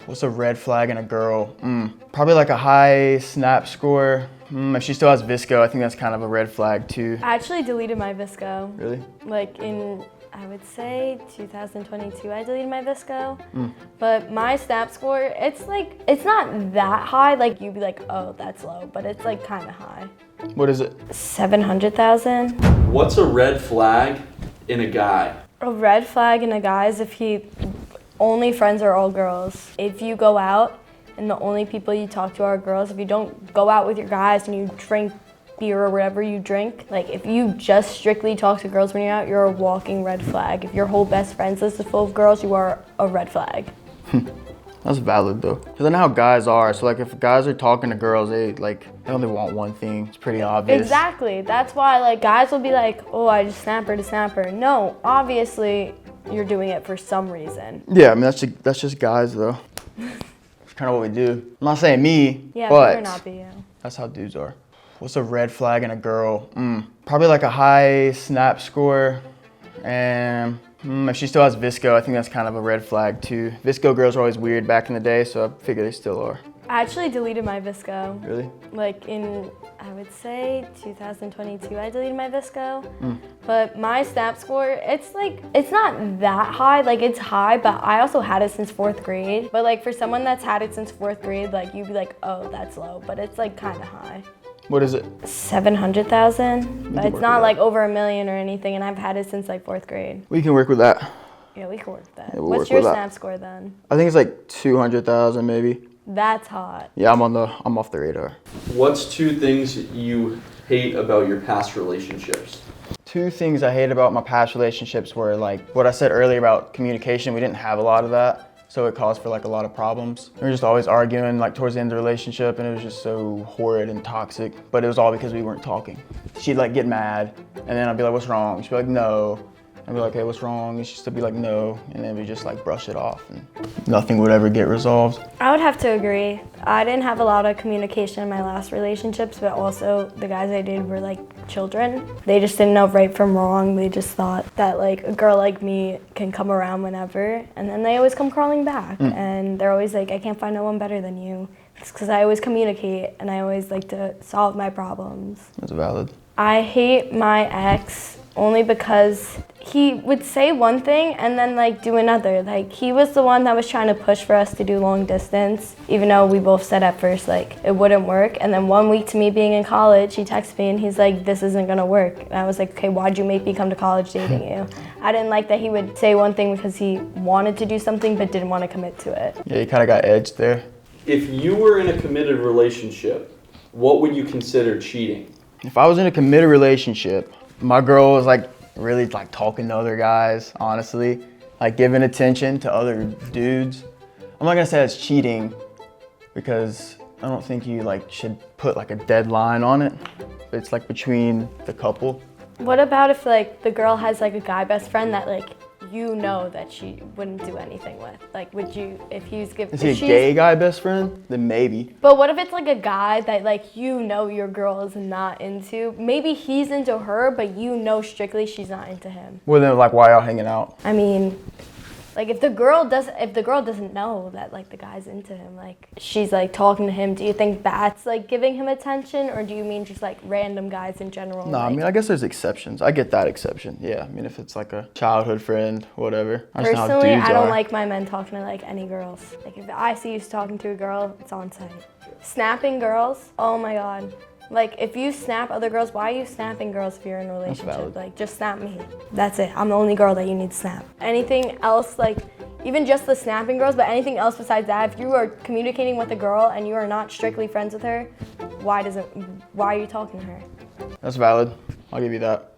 What's a red flag in a girl? Probably like a high snap score. If she still has Visco, I think that's kind of a red flag too. I actually deleted my Visco. Really? Like in, I would say 2022, I deleted my Visco. But my snap score, it's not that high. Like you'd be like, oh, that's low, but it's like kind of high. What is it? 700,000. What's a red flag in a guy? A red flag in a guy is if he only friends are all girls. If you go out and the only people you talk to are girls, if you don't go out with your guys and you drink beer or whatever you drink, like if you just strictly talk to girls when you're out, you're a walking red flag. If your whole best friends list is full of girls, you are a red flag. That's valid though. Cause I know how guys are. So like if guys are talking to girls, they only want one thing. It's pretty obvious. Exactly. That's why like guys will be like, oh, I just snap her to snap her. No, obviously you're doing it for some reason. Yeah, I mean that's just guys though. It's kind of what we do. I'm not saying me, Yeah, but better not be you. that's how dudes are. What's a red flag in a girl? Probably like a high snap score, and if she still has Visco, I think that's kind of a red flag too. Visco girls were always weird back in the day, so I figure they still are. I actually deleted my Visco. Really? Like in, I would say 2022, I deleted my Visco. But my snap score, it's not that high. Like it's high, but I also had it since 4th grade. But like for someone that's had it since 4th grade, like you'd be like, oh, that's low, but it's like kind of high. What is it? 700,000, but can it's work not with like over $1 million or anything, and I've had it since like 4th grade. We can work with that. Yeah, we can work with that. Yeah, we'll What's work your with that. snap score then? I think it's like 200,000 maybe. That's hot. Yeah, I'm off the radar. What's 2 things you hate about your past relationships? 2 things I hate about my past relationships were like what I said earlier about communication. We didn't have a lot of that. So it caused for like a lot of problems. We were just always arguing like towards the end of the relationship, and it was just so horrid and toxic. But it was all because we weren't talking. She'd like get mad, and then I'd be like, what's wrong? She'd be like, no. I'd be like, hey, what's wrong? And she'd still be like, no. And then we just like brush it off, and nothing would ever get resolved. I would have to agree. I didn't have a lot of communication in my last relationships, but also the guys I dated were like children. They just didn't know right from wrong. They just thought that like a girl like me can come around whenever, and then they always come crawling back. And they're always like, I can't find no one better than you. It's because I always communicate and I always like to solve my problems. That's valid. I hate my ex only because he would say one thing and then like do another. Like he was the one that was trying to push for us to do long distance, even though we both said at first like it wouldn't work. And then 1 week to me being in college, he texted me and he's like, this isn't gonna work. And I was like, okay, why'd you make me come to college dating you? I didn't like that he would say one thing because he wanted to do something but didn't want to commit to it. Yeah, you kind of got edged there. If you were in a committed relationship, what would you consider cheating? If I was in a committed relationship, my girl was like really like talking to other guys, honestly, like giving attention to other dudes. I'm not gonna say that's cheating because I don't think you like should put like a deadline on it. It's like between the couple. What about if like the girl has like a guy best friend that like you know that she wouldn't do anything with? Like would you, if he's giving... Is he a gay guy best friend? Then maybe. But what if it's like a guy that like you know your girl is not into? Maybe he's into her, but you know strictly she's not into him. Well then like why y'all hanging out? I mean, like if the girl doesn't know that like the guy's into him, like she's like talking to him, do you think that's like giving him attention, or do you mean just like random guys in general? No, I mean I guess there's exceptions. I get that exception. Yeah, I mean if it's like a childhood friend, whatever. I just know how Personally, dudes I don't are. like my men talking to like any girls. Like if I see you talking to a girl, it's on site. Snapping girls, oh my god. Like if you snap other girls, why are you snapping girls if you're in a relationship? valid. Like just snap me. That's it. I'm the only girl that you need to snap. Anything else, like even just the snapping girls, but anything else besides that, if you are communicating with a girl and you are not strictly friends with her, why are you talking to her? That's valid. I'll give you that.